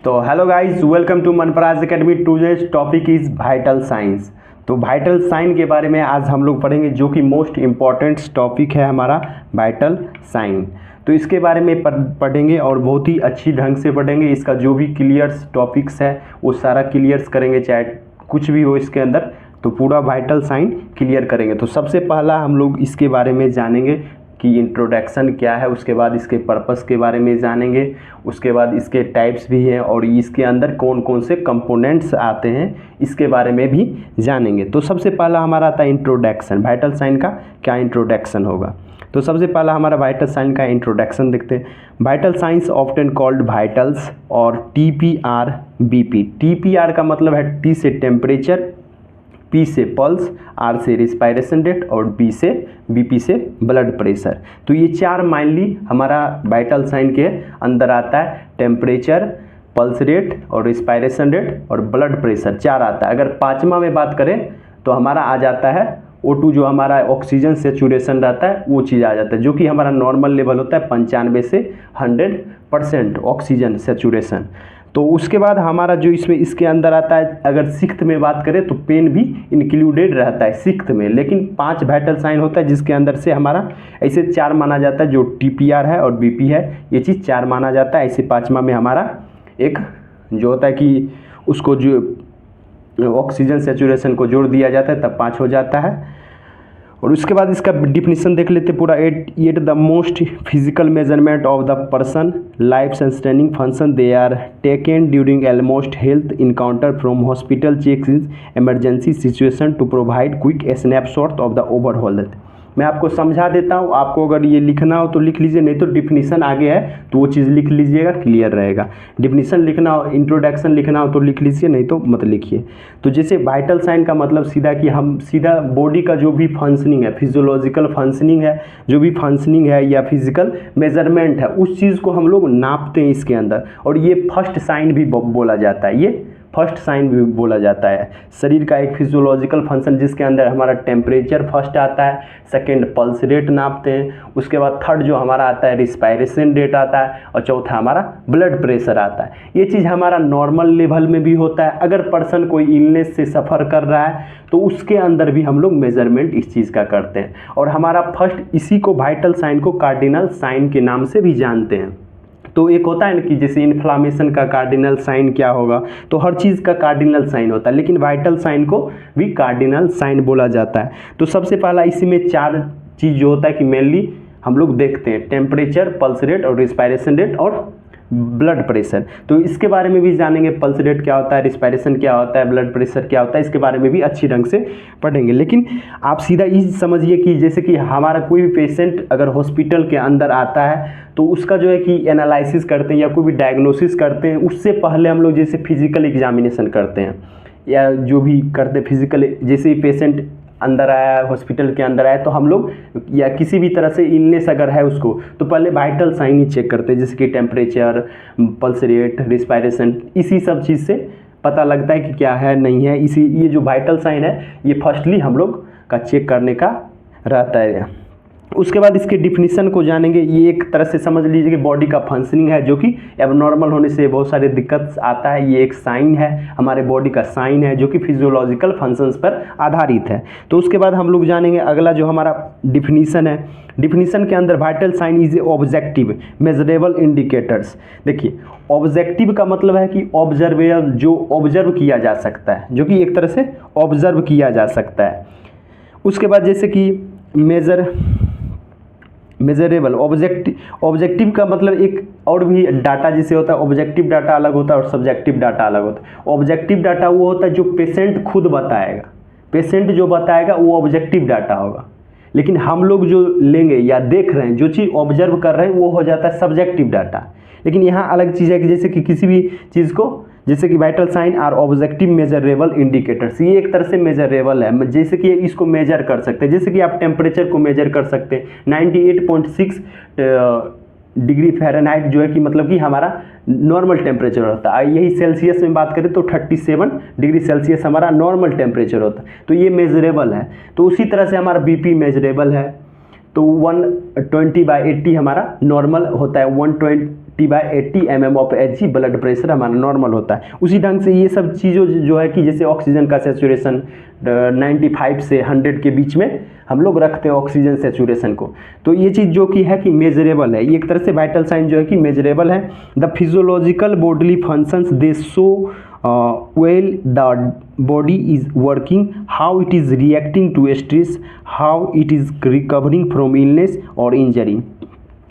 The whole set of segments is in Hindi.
तो hello guys, welcome to Manparaj academy. Today's topic is vital signs. तो वाइटल साइन के बारे में आज हम लोग पढ़ेंगे, जो कि मोस्ट इम्पॉर्टेंट टॉपिक है हमारा वाइटल साइन। तो इसके बारे में पढ़ेंगे और बहुत ही अच्छी ढंग से पढ़ेंगे। इसका जो भी क्लियर्स टॉपिक्स है वो सारा क्लियर्स करेंगे, चाहे कुछ भी हो इसके अंदर, तो पूरा वाइटल साइन क्लियर करेंगे। तो सबसे पहला हम लोग इसके बारे में जानेंगे कि इंट्रोडक्शन क्या है, उसके बाद इसके पर्पस के बारे में जानेंगे, उसके बाद इसके टाइप्स भी हैं और इसके अंदर कौन कौन से कंपोनेंट्स आते हैं इसके बारे में भी जानेंगे। तो सबसे पहला हमारा आता है इंट्रोडक्शन। वाइटल साइन का क्या इंट्रोडक्शन होगा, तो सबसे पहला हमारा वाइटल साइन का इंट्रोडक्शन देखते हैं। Vital science often called vitals और TPR BP। TPR का मतलब है T से टेम्परेचर, P से पल्स, R से रिस्पायरेशन रेट और BP से ब्लड प्रेशर। तो ये चार माइनली हमारा वाइटल साइन के अंदर आता है। टेम्परेचर, पल्स रेट और रिस्पायरेशन रेट और ब्लड प्रेशर चार आता है। अगर पाँचवा में बात करें तो हमारा आ जाता है O2, जो हमारा ऑक्सीजन सेचुरेशन रहता है वो चीज़ आ जाता है, जो कि हमारा नॉर्मल लेवल होता है 95 से 100% ऑक्सीजन सेचुरेशन। तो उसके बाद हमारा जो इसके अंदर आता है, अगर सिक्स्थ में बात करें तो पेन भी इंक्लूडेड रहता है सिक्स्थ में, लेकिन 5 वाइटल साइन होता है जिसके अंदर से हमारा ऐसे 4 माना जाता है, जो TPR है और BP है, ये चीज़ 4 माना जाता है। ऐसे पाँचवा में हमारा एक जो होता है कि उसको जो ऑक्सीजन सेचुरेशन को जोड़ दिया जाता है तब 5 हो जाता है। और उसके बाद इसका डिफिनीसन देख लेते पूरा। At the most physical measurement of the person life sustaining function they are taken during almost health encounter from hospital check in emergency situation to provide quick snapshot of the overall. मैं आपको समझा देता हूँ, आपको अगर ये लिखना हो तो लिख लीजिए, नहीं तो डिफिनीसन आगे है तो वो चीज़ लिख लीजिएगा, क्लियर रहेगा। डिफिनीसन लिखना हो, इंट्रोडक्शन लिखना हो तो लिख लीजिए, नहीं तो मत लिखिए। तो जैसे वाइटल साइन का मतलब सीधा कि हम सीधा बॉडी का जो भी फंक्शनिंग है, फिजियोलॉजिकल फंक्शनिंग है, जो भी फंक्शनिंग है या फिजिकल मेजरमेंट है, उस चीज़ को हम लोग नापते हैं इसके अंदर। और ये फर्स्ट साइन भी बोला जाता है, ये फर्स्ट साइन भी बोला जाता है। शरीर का एक फिजियोलॉजिकल फंक्शन जिसके अंदर हमारा टेम्परेचर फर्स्ट आता है, सेकंड पल्स रेट नापते हैं, उसके बाद थर्ड जो हमारा आता है रिस्पायरेशन रेट आता है और चौथा हमारा ब्लड प्रेशर आता है। ये चीज़ हमारा नॉर्मल लेवल में भी होता है। अगर पर्सन कोई इलनेस से सफ़र कर रहा है तो उसके अंदर भी हम लोग मेजरमेंट इस चीज़ का करते हैं। और हमारा फर्स्ट इसी को वाइटल साइन को कार्डिनल साइन के नाम से भी जानते हैं। तो एक होता है ना कि जैसे इन्फ्लामेशन का कार्डिनल साइन क्या होगा, तो हर चीज़ का कार्डिनल साइन होता है, लेकिन वाइटल साइन को भी कार्डिनल साइन बोला जाता है। तो सबसे पहला इसी में 4 चीज़ जो होता है कि मेनली हम लोग देखते हैं, टेम्परेचर, पल्स रेट और रिस्पायरेशन रेट और ब्लड प्रेशर। तो इसके बारे में भी जानेंगे, पल्स रेट क्या होता है, रिस्पायरेशन क्या होता है, ब्लड प्रेशर क्या होता है, इसके बारे में भी अच्छी ढंग से पढ़ेंगे। लेकिन आप सीधा ये समझिए कि जैसे कि हमारा कोई भी पेशेंट अगर हॉस्पिटल के अंदर आता है तो उसका जो है कि एनालिसिस करते हैं या कोई भी डायग्नोसिस करते हैं, उससे पहले हम लोग जैसे फिजिकल एग्जामिनेशन करते हैं या जो भी करते हैं फिजिकल, जैसे ही पेशेंट अंदर आया, हॉस्पिटल के अंदर आया, तो हम लोग या किसी भी तरह से इलनेस अगर है उसको, तो पहले वाइटल साइन ही चेक करते हैं, जैसे कि टेम्परेचर, पल्स रेट, रिस्पायरेशन, इसी सब चीज़ से पता लगता है कि क्या है नहीं है। ये जो वाइटल साइन है ये फर्स्टली हम लोग का चेक करने का रहता है। उसके बाद इसके डिफिनीसन को जानेंगे। ये एक तरह से समझ लीजिए कि बॉडी का फंक्शनिंग है, जो कि एबनॉर्मल होने से बहुत सारे दिक्कत आता है। ये एक साइन है, हमारे बॉडी का साइन है, जो कि फिजियोलॉजिकल फंक्शंस पर आधारित है। तो उसके बाद हम लोग जानेंगे अगला जो हमारा डिफिनीसन है। डिफिनीसन के अंदर vital sign is a objective measurable indicators. देखिए, ऑब्जेक्टिव का मतलब है कि ऑब्जर्वेबल, जो ऑब्जर्व किया जा सकता है, जो कि एक तरह से ऑब्जर्व किया जा सकता है। उसके बाद जैसे कि मेजरेबल, ऑब्जेक्टिव का मतलब एक और भी डाटा जैसे होता है, ऑब्जेक्टिव डाटा अलग होता है और सब्जेक्टिव डाटा अलग होता है। ऑब्जेक्टिव डाटा वो होता है जो पेशेंट खुद बताएगा, पेशेंट जो बताएगा वो ऑब्जेक्टिव डाटा होगा। लेकिन हम लोग जो लेंगे या देख रहे हैं, जो चीज़ ऑब्जर्व कर रहे हैं, वो हो जाता है सब्जेक्टिव डाटा। लेकिन यहाँ अलग चीज़ है कि जैसे कि किसी भी चीज़ को, जैसे कि vital sign are objective measurable indicators, ये एक तरह से मेजरेबल है, जैसे कि इसको मेजर कर सकते हैं। जैसे कि आप टेम्परेचर को मेजर कर सकते हैं, 98.6 डिग्री फ़ारेनहाइट जो है कि मतलब कि हमारा नॉर्मल टेम्परेचर होता है। यही सेल्सियस में बात करें तो 37 डिग्री सेल्सियस हमारा नॉर्मल टेम्परेचर होता है, तो ये मेजरेबल है। तो उसी तरह से हमारा BP मेजरेबल है, तो 120/80 हमारा नॉर्मल होता है, 70/80 mm of Hg blood pressure हमारा नॉर्मल होता है। उसी ढंग से ये सब चीज़ों जो है कि जैसे ऑक्सीजन का सैचुरेशन 95 से 100 के बीच में हम लोग रखते हैं ऑक्सीजन सैचुरेशन को। तो ये चीज़ जो कि है कि मेजरेबल है, ये एक तरह से वाइटल साइन जो है कि मेजरेबल है। The physiological bodily functions they show well the body is working, how it is reacting to stress, how it is recovering from illness or injury।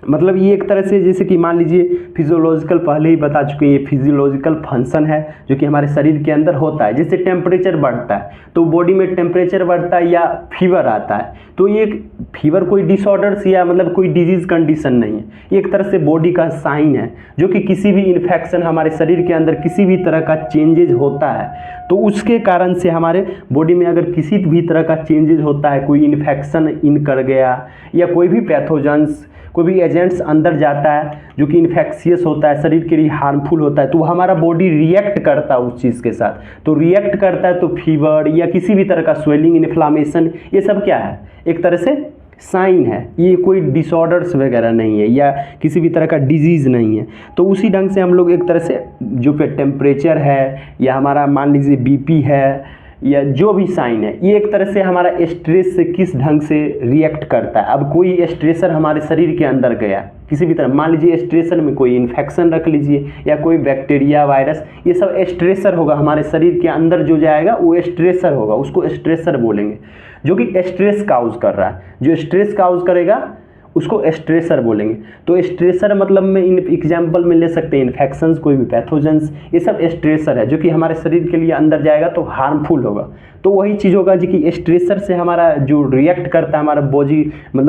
मतलब ये एक तरह से जैसे कि मान लीजिए फिजियोलॉजिकल पहले ही बता चुके हैं, ये फिजियोलॉजिकल फंक्शन है जो कि हमारे शरीर के अंदर होता है। जैसे टेम्परेचर बढ़ता है तो बॉडी में टेम्परेचर बढ़ता है या फीवर आता है, तो ये फीवर कोई डिसऑर्डर्स या मतलब कोई डिजीज़ कंडीशन नहीं है, ये एक तरह से बॉडी का साइन है जो कि किसी भी इन्फेक्शन हमारे शरीर के अंदर किसी भी तरह का चेंजेज होता है तो उसके कारण से हमारे बॉडी में अगर किसी भी तरह का चेंजेज होता है, कोई इन्फेक्शन इन कर गया या कोई भी पैथोजेंस कोई भी एजेंट्स अंदर जाता है जो कि इन्फेक्शियस होता है, शरीर के लिए हार्मफुल होता है, तो हमारा बॉडी रिएक्ट करता है उस चीज़ के साथ। तो रिएक्ट करता है तो फीवर या किसी भी तरह का स्वेलिंग, इन्फ्लामेशन, ये सब क्या है, एक तरह से साइन है। ये कोई डिसऑर्डर्स वगैरह नहीं है या किसी भी तरह का डिजीज़ नहीं है। तो उसी ढंग से हम लोग एक तरह से जो पे टेम्परेचर है या हमारा मान लीजिए बीपी है या जो भी साइन है, ये एक तरह से हमारा स्ट्रेस से किस ढंग से रिएक्ट करता है। अब कोई स्ट्रेसर हमारे शरीर के अंदर गया किसी भी तरह, मान लीजिए स्ट्रेसर में कोई इन्फेक्शन रख लीजिए या कोई बैक्टीरिया, वायरस, ये सब स्ट्रेसर होगा हमारे शरीर के अंदर जो जाएगा वो स्ट्रेसर होगा, उसको स्ट्रेसर बोलेंगे, जो कि स्ट्रेस काउज कर रहा है। जो स्ट्रेस काउज करेगा उसको स्ट्रेसर बोलेंगे। तो स्ट्रेसर मतलब में इन एग्जाम्पल में ले सकते हैं इन्फेक्शंस, कोई भी पैथोजेंस, ये सब स्ट्रेसर है जो कि हमारे शरीर के लिए अंदर जाएगा तो हार्मफुल होगा। तो वही चीज़ होगा जी कि स्ट्रेसर से हमारा जो रिएक्ट करता है, हमारा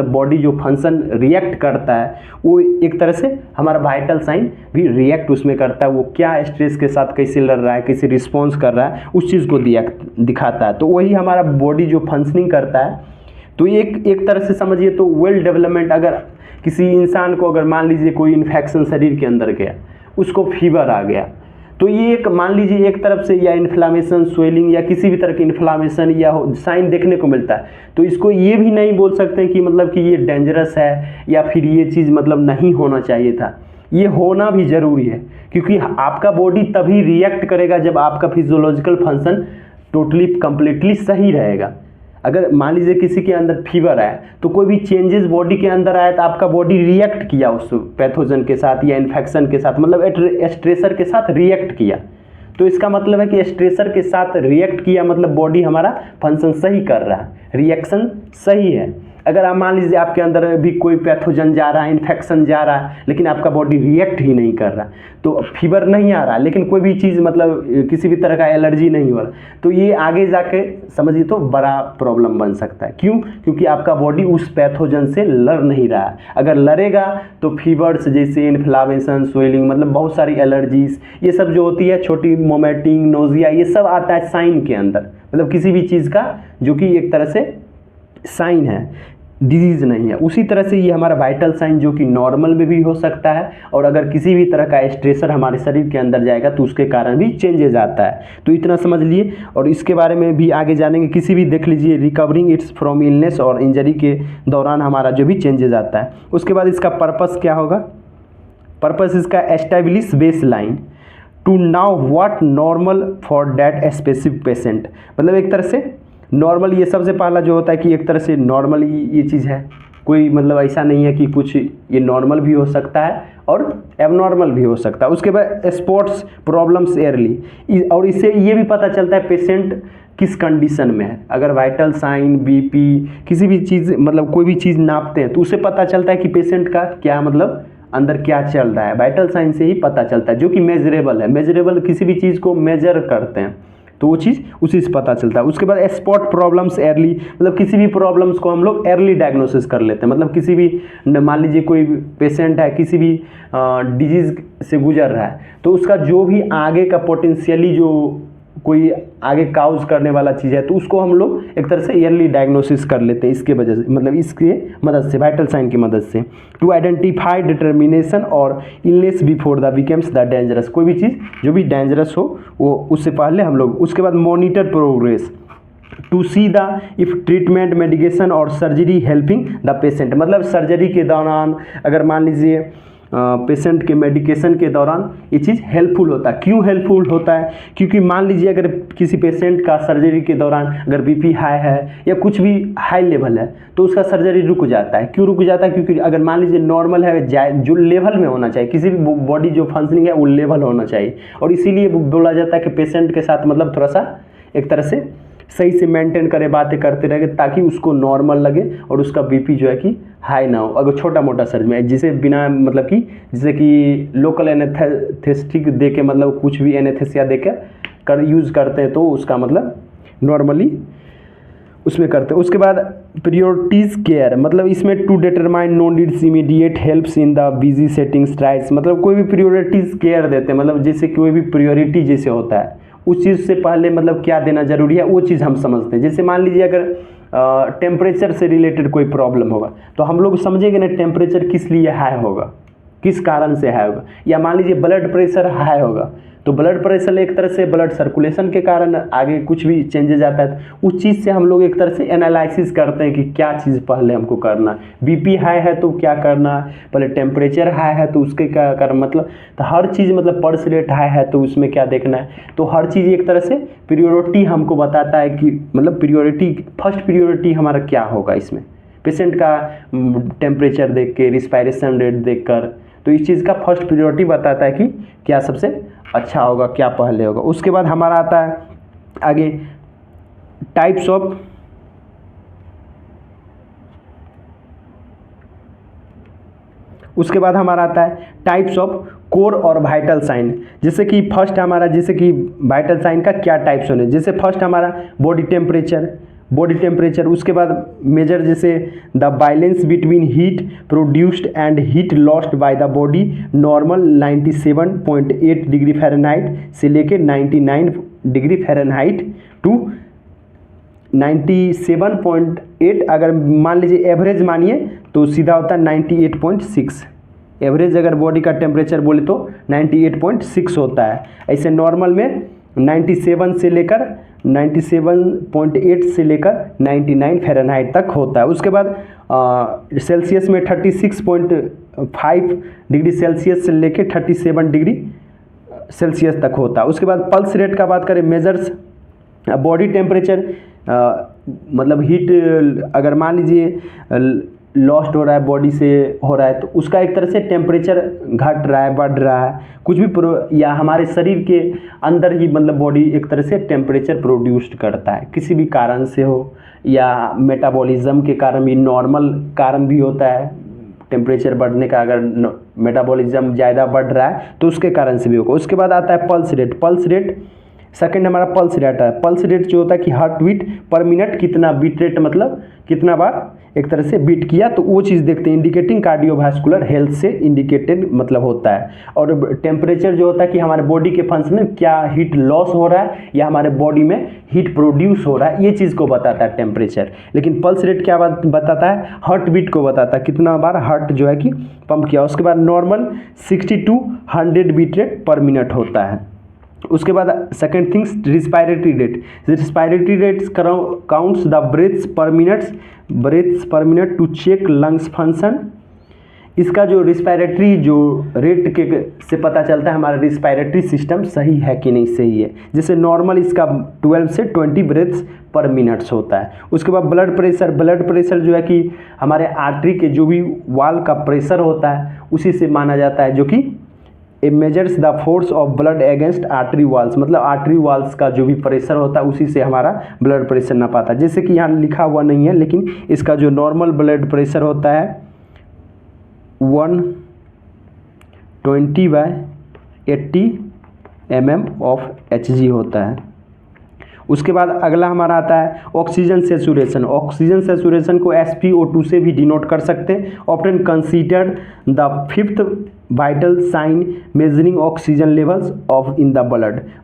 बॉडी जो फंक्शन रिएक्ट करता है वो एक तरह से हमारा वाइटल साइन भी रिएक्ट उसमें करता है। वो क्या स्ट्रेस के साथ कैसे लड़ रहा है, कैसे रिस्पॉन्स कर रहा है, उस चीज़ को दिखाता है। तो वही हमारा बॉडी जो फंक्शनिंग करता है। तो एक तरह से समझिए तो वेल डेवलपमेंट, अगर किसी इंसान को अगर मान लीजिए कोई इन्फेक्शन शरीर के अंदर गया, उसको फीवर आ गया, तो ये एक मान लीजिए एक तरफ से या इन्फ्लामेशन, स्वेलिंग या किसी भी तरह की इन्फ्लामेशन या साइन देखने को मिलता है, तो इसको ये भी नहीं बोल सकते कि मतलब कि ये डेंजरस है या फिर ये चीज़ मतलब नहीं होना चाहिए था। ये होना भी ज़रूरी है क्योंकि आपका बॉडी तभी रिएक्ट करेगा जब आपका फिजियोलॉजिकल फंक्शन टोटली कंप्लीटली सही रहेगा। अगर मान लीजिए किसी के अंदर फीवर आया तो कोई भी चेंजेस बॉडी के अंदर आया तो आपका बॉडी रिएक्ट किया उस पैथोजन के साथ या इन्फेक्शन के साथ, मतलब स्ट्रेसर के साथ रिएक्ट किया। तो इसका मतलब है कि स्ट्रेसर के साथ रिएक्ट किया मतलब बॉडी हमारा फंक्शन सही कर रहा है, रिएक्शन सही है। अगर आप मान लीजिए आपके अंदर भी कोई पैथोजन जा रहा है, इन्फेक्शन जा रहा है, लेकिन आपका बॉडी रिएक्ट ही नहीं कर रहा, तो फीवर नहीं आ रहा, लेकिन कोई भी चीज़ मतलब किसी भी तरह का एलर्जी नहीं हो रहा, तो ये आगे जाके समझिए तो बड़ा प्रॉब्लम बन सकता है। क्यों? क्योंकि आपका बॉडी उस पैथोजन से लड़ नहीं रहा है। अगर लड़ेगा तो फीवर्स जैसे इन्फ्लामेशन, स्वेलिंग, मतलब बहुत सारी एलर्जीज, ये सब जो होती है, छोटी वोमिटिंग, नोजिया, ये सब आता है साइन के अंदर, मतलब किसी भी चीज़ का जो कि एक तरह से साइन है, डिजीज़ नहीं है। उसी तरह से ये हमारा वाइटल साइन जो कि नॉर्मल में भी हो सकता है, और अगर किसी भी तरह का स्ट्रेसर हमारे शरीर के अंदर जाएगा तो उसके कारण भी चेंजेज आता है। तो इतना समझ लिए, और इसके बारे में भी आगे जानेंगे। किसी भी देख लीजिए रिकवरिंग इट्स फ्रॉम इलनेस और इंजरी के दौरान हमारा जो भी चेंजेज आता है। उसके बाद इसका पर्पस क्या होगा? पर्पस इसका establish base line to know what normal for that specific patient, मतलब एक तरह से नॉर्मल, ये सबसे पहला जो होता है कि एक तरह से नॉर्मल ये चीज़ है, कोई मतलब ऐसा नहीं है कि कुछ ये नॉर्मल भी हो सकता है और एबनॉर्मल भी हो सकता है। उसके बाद स्पोर्ट्स प्रॉब्लम्स एयरली, और इससे ये भी पता चलता है पेशेंट किस कंडीशन में है। अगर वाइटल साइन, बीपी, किसी भी चीज़ मतलब कोई भी चीज़ नापते हैं तो उससे पता चलता है कि पेशेंट का क्या मतलब अंदर क्या चल रहा है। वाइटल साइन से ही पता चलता है, जो कि मेजरेबल है। मेजरेबल किसी भी चीज़ को मेजर करते हैं तो वो चीज़ उसी से पता चलता है। उसके बाद स्पॉट प्रॉब्लम्स एयरली, मतलब किसी भी प्रॉब्लम्स को हम लोग एयरली डायग्नोसिस कर लेते हैं। मतलब किसी भी मान लीजिए कोई पेशेंट है, किसी भी डिजीज़ से गुजर रहा है, तो उसका जो भी आगे का पोटेंशियली जो कोई आगे काउज करने वाला चीज़ है तो उसको हम लोग एक तरह से ईयरली डायग्नोसिस कर लेते हैं इसके वजह से, मतलब इसके मदद से, वाइटल साइन की मदद से, टू आइडेंटिफाई डिटर्मिनेशन और illness before the becomes the dangerous. कोई भी चीज़ जो भी डेंजरस हो वो उससे पहले हम लोग। उसके बाद monitor progress to see the if treatment, medication और सर्जरी हेल्पिंग द पेशेंट, मतलब सर्जरी के दौरान अगर मान लीजिए पेशेंट के मेडिकेशन के दौरान ये चीज़ हेल्पफुल होता है। क्यों हेल्पफुल होता है? क्योंकि मान लीजिए अगर किसी पेशेंट का सर्जरी के दौरान अगर बीपी हाई है या कुछ भी हाई लेवल है तो उसका सर्जरी रुक जाता है। क्यों रुक जाता है? क्योंकि अगर मान लीजिए नॉर्मल है, जो लेवल में होना चाहिए, किसी भी बॉडी जो फंक्शनिंग है वो लेवल होना चाहिए, और इसीलिए बोला जाता है कि पेशेंट के साथ मतलब थोड़ा सा एक तरह से सही से मेंटेन करे, बातें करते रहे ताकि उसको नॉर्मल लगे और उसका बीपी जो है कि हाई ना हो। अगर छोटा मोटा सर्जरी है जिसे बिना मतलब कि जैसे कि लोकल एनेस्थेटिक दे के मतलब कुछ भी एनेस्थेसिया दे कर यूज़ करते हैं तो उसका मतलब नॉर्मली उसमें करते हैं। उसके बाद प्रियोरिटीज़ केयर, मतलब इसमें to determine no needs immediate helps in the busy settings tries, मतलब कोई भी प्रियोरिटीज़ केयर देते हैं, मतलब जैसे कोई भी प्रियोरिटी जैसे होता है उस चीज़ से पहले मतलब क्या देना जरूरी है वो चीज़ हम समझते हैं। जैसे मान लीजिए अगर टेम्परेचर से रिलेटेड कोई प्रॉब्लम होगा तो हम लोग समझेंगे ना टेम्परेचर किस लिए हाई होगा, किस कारण से हाई होगा। या मान लीजिए ब्लड प्रेशर हाई होगा तो ब्लड प्रेशर एक तरह से ब्लड सर्कुलेशन के कारण आगे कुछ भी चेंजेज आता है, तो उस चीज़ से हम लोग एक तरह से एनालिसिस करते हैं कि क्या चीज़ पहले हमको करना है। बीपी हाई है तो क्या करना है, पहले टेम्परेचर हाई है तो उसके क्या करना, मतलब तो हर चीज़, मतलब पल्स रेट हाई है तो उसमें क्या देखना है। तो हर चीज़ एक तरह से प्रियोरिटी हमको बताता है कि मतलब प्रियोरिटी, फर्स्ट प्रियोरिटी हमारा क्या होगा इसमें, पेशेंट का टेम्परेचर देख के, रिस्पायरेशन रेट देख कर, तो इस चीज़ का फर्स्ट प्रियोरिटी बताता है कि क्या सबसे अच्छा होगा, क्या पहले होगा। उसके बाद हमारा आता है आगे टाइप्स ऑफ उसके बाद हमारा आता है टाइप्स ऑफ कोर और वाइटल साइन। जैसे कि फर्स्ट हमारा, जैसे कि वाइटल साइन का क्या टाइप्स होने, जैसे फर्स्ट हमारा बॉडी टेम्परेचर, उसके बाद मेजर जैसे the balance between heat produced and heat lost by the body, normal 97.8 degree Fahrenheit से लेके 99 डिग्री फ़ारेनहाइट टू 97.8, अगर मान लीजिए एवरेज मानिए तो सीधा होता है 98.6। एवरेज अगर बॉडी का टेम्परेचर बोले तो 98.6 होता है। ऐसे नॉर्मल में 97 से लेकर 97.8 से लेकर 99 फ़ारेनहाइट तक होता है। उसके बाद सेल्सियस में 36.5 डिग्री सेल्सियस से लेकर 37 डिग्री सेल्सियस तक होता है। उसके बाद पल्स रेट का बात करें, मेजर्स बॉडी टेम्परेचर, मतलब हीट अगर मान लीजिए लॉस्ट हो रहा है, बॉडी से हो रहा है तो उसका एक तरह से टेम्परेचर घट रहा है, बढ़ रहा है, कुछ भी या हमारे शरीर के अंदर ही मतलब बॉडी एक तरह से टेम्परेचर प्रोड्यूस्ड करता है, किसी भी कारण से हो या मेटाबॉलिज्म के कारण भी, नॉर्मल कारण भी होता है टेम्परेचर बढ़ने का, अगर मेटाबॉलिज्म ज़्यादा बढ़ रहा है तो उसके कारण से भी होगा। उसके बाद आता है पल्स रेट सेकंड हमारा पल्स रेट है। पल्स रेट जो होता है कि हार्ट बीट पर मिनट कितना बीट रेट, मतलब कितना बार एक तरह से बीट किया, तो वो चीज़ देखते हैं, इंडिकेटिंग कार्डियोवास्कुलर हेल्थ से इंडिकेटेड मतलब होता है। और टेम्परेचर जो होता है कि हमारे बॉडी के फंक्शन में क्या हीट लॉस हो रहा है या हमारे बॉडी में हीट प्रोड्यूस हो रहा है, ये चीज़ को बताता है टेम्परेचर। लेकिन पल्स रेट क्या बताता है, हार्ट बीट को बताता है, कितना बार हार्ट जो है कि पंप किया। उसके बाद normal 60 to 100 beat rate per minute होता है। उसके बाद second things respiratory rate counts the breaths per minute to check lungs function. इसका जो रिस्पायरेटरी जो रेट के से पता चलता है हमारा रिस्पायरेटरी सिस्टम सही है कि नहीं सही है। जैसे नॉर्मल इसका 12 से 20 ब्रेथ्स पर मिनट्स होता है। उसके बाद ब्लड प्रेशर जो है कि हमारे आर्टरी के जो भी वाल का प्रेशर होता है उसी से माना जाता है, जो कि a measures the force of blood against artery walls, मतलब आर्टरी वाल्स का जो भी प्रेशर होता है उसी से हमारा ब्लड प्रेशर ना पाता। जैसे कि यहाँ लिखा हुआ नहीं है लेकिन इसका जो नॉर्मल ब्लड प्रेशर होता है 120/80 mm ऑफ Hg होता है। उसके बाद अगला हमारा आता है ऑक्सीजन सेचुरेशन को SpO2 से भी डिनोट कर सकते हैं। Often considered the fifth vital sign measuring oxygen levels of in the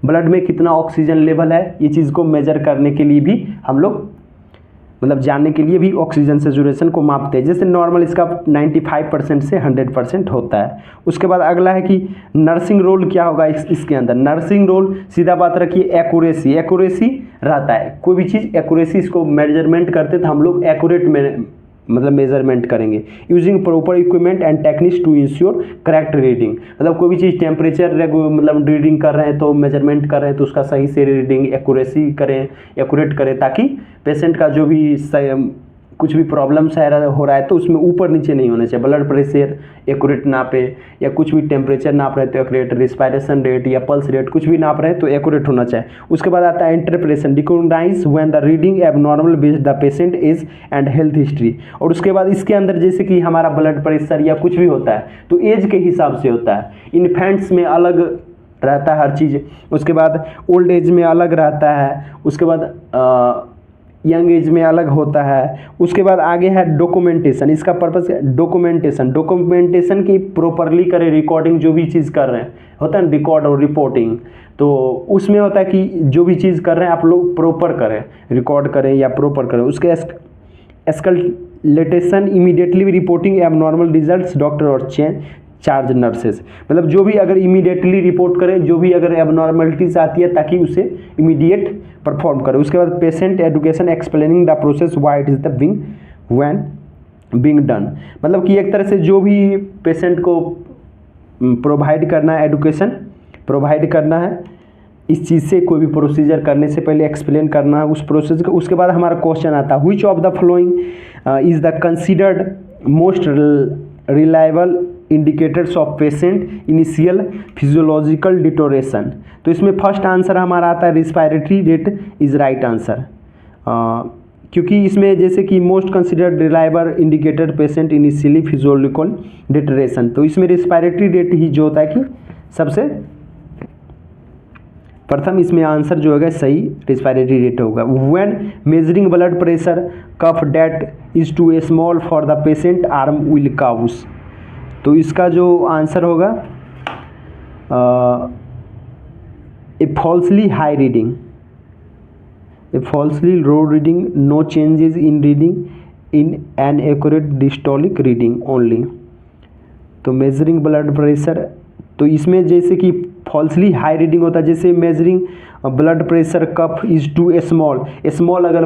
blood में कितना ऑक्सीजन लेवल है, ये चीज़ को मेजर करने के लिए भी हम लोग मतलब जानने के लिए भी ऑक्सीजन सेचुरेशन को मापते हैं। जैसे नॉर्मल इसका 95% से 100% होता है। उसके बाद अगला है कि नर्सिंग रोल क्या होगा इसके अंदर। नर्सिंग रोल सीधा बात रखिए एक्यूरेसी रहता है, कोई भी चीज़ एक्यूरेसी, इसको मेजरमेंट करते तो हम लोग एक्यूरेट में मतलब मेजरमेंट करेंगे। Using proper equipment and techniques to ensure correct reading, मतलब कोई भी चीज़ टेम्परेचर मतलब रीडिंग कर रहे हैं तो मेजरमेंट कर रहे हैं तो उसका सही से रीडिंग एक्यूरेसी करें, एक्यूरेट करें, ताकि पेशेंट का जो भी कुछ भी प्रॉब्लम्स हो रहा है तो उसमें ऊपर नीचे नहीं होना चाहिए। ब्लड प्रेशर एक्यूरेट नापे या कुछ भी टेम्परेचर नाप रहे तो एक्यूरेट, रिस्पायरेशन रेट या पल्स रेट कुछ भी नाप रहे हैं तो एक्यूरेट होना चाहिए। उसके बाद आता है interpretation, recognize when the reading abnormal based the patient age and health history. और उसके बाद इसके अंदर जैसे कि हमारा ब्लड प्रेशर या कुछ भी होता है तो एज के हिसाब से होता है। इन्फेंट्स में अलग रहता है हर चीज़, उसके बाद ओल्ड एज में अलग रहता है, उसके बाद यंग एज में अलग होता है। उसके बाद आगे है डॉक्यूमेंटेशन, इसका पर्पस है डॉक्यूमेंटेशन की प्रॉपरली करें, रिकॉर्डिंग जो भी चीज़ कर रहे हैं होता है रिकॉर्ड और रिपोर्टिंग, तो उसमें होता है कि जो भी चीज़ कर रहे हैं आप लोग प्रॉपर करें, रिकॉर्ड करें या प्रॉपर करें। उसके escalation immediately reporting abnormal results doctor और चार्ज नर्सेस, मतलब जो भी अगर इमीडिएटली रिपोर्ट करें जो भी अगर एबनॉर्मलिटीज आती है ताकि उसे इमीडिएट परफॉर्म करें। उसके बाद patient education explaining the process why it is the being done, मतलब कि एक तरह से जो भी पेशेंट को प्रोवाइड करना है, एजुकेशन प्रोवाइड करना है इस चीज़ से, कोई भी प्रोसीजर करने से पहले एक्सप्लेन करना है उस प्रोसेस को। उसके बाद हमारा क्वेश्चन आता है which of the following is the considered most reliable indicators of patient initial physiological deterioration. तो इसमें फर्स्ट आंसर हमारा आता है respiratory rate is right answer, क्योंकि इसमें जैसे कि most considered reliable indicator patient initially physiological deterioration, तो इसमें रिस्पायरेटरी रेट ही जो होता है कि सबसे प्रथम इसमें आंसर जो होगा सही रिस्पायरेटरी रेट होगा। When measuring blood pressure cuff that is too small for the patient arm will cause, तो इसका जो आंसर होगा a falsely high reading, a falsely low reading, no changes in reading in an accurate diastolic reading only. तो मेजरिंग ब्लड प्रेशर, तो इसमें जैसे कि फॉल्सली हाई रीडिंग होता है, जैसे measuring blood pressure cup is too small अगर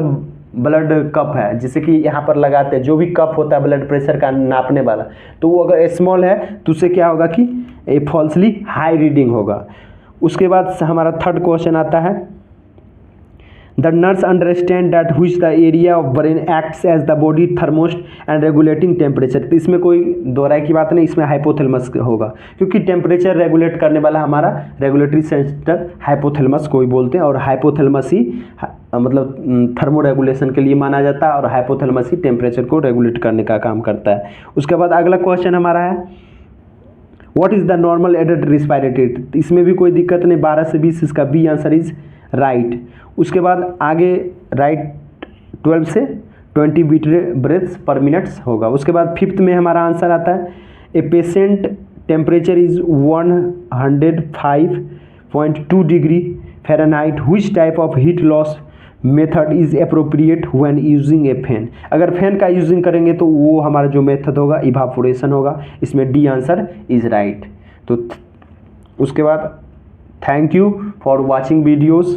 ब्लड कप है, जैसे कि यहाँ पर लगाते हैं जो भी कप होता है ब्लड प्रेशर का नापने वाला, तो वो अगर स्मॉल है तो उससे क्या होगा कि ए फॉल्सली हाई रीडिंग होगा। उसके बाद हमारा थर्ड क्वेश्चन आता है the nurse understand that which the area of brain acts as the body thermostat and regulating temperature, तो इसमें कोई दोहराई की बात नहीं, इसमें हाइपोथैलेमस होगा, क्योंकि टेम्परेचर रेगुलेट करने वाला हमारा रेगुलेटरी सेंटर हाइपोथैलेमस को ही बोलते हैं, और हाइपोथैलेमस ही मतलब थर्मो रेगुलेशन के लिए माना जाता है, और हाइपोथैलेमस ही टेम्परेचर को रेगुलेट करने का काम करता है। उसके बाद अगला क्वेश्चन हमारा है what is the normal adult respiratory rate, इसमें भी कोई दिक्कत नहीं, 12 से 20 इसका बी आंसर इज राइट। उसके बाद आगे राइट 12 से 20 ब्रेथ्स पर मिनट्स होगा। उसके बाद फिफ्थ में हमारा आंसर आता है a patient temperature is 105.2 degree Fahrenheit, which type of heat loss method is appropriate when using A fan, अगर फैन का यूजिंग करेंगे तो वो हमारा जो मेथड होगा इवापोरेशन होगा, इसमें डी आंसर इज़ राइट। तो उसके बाद thank you for watching videos.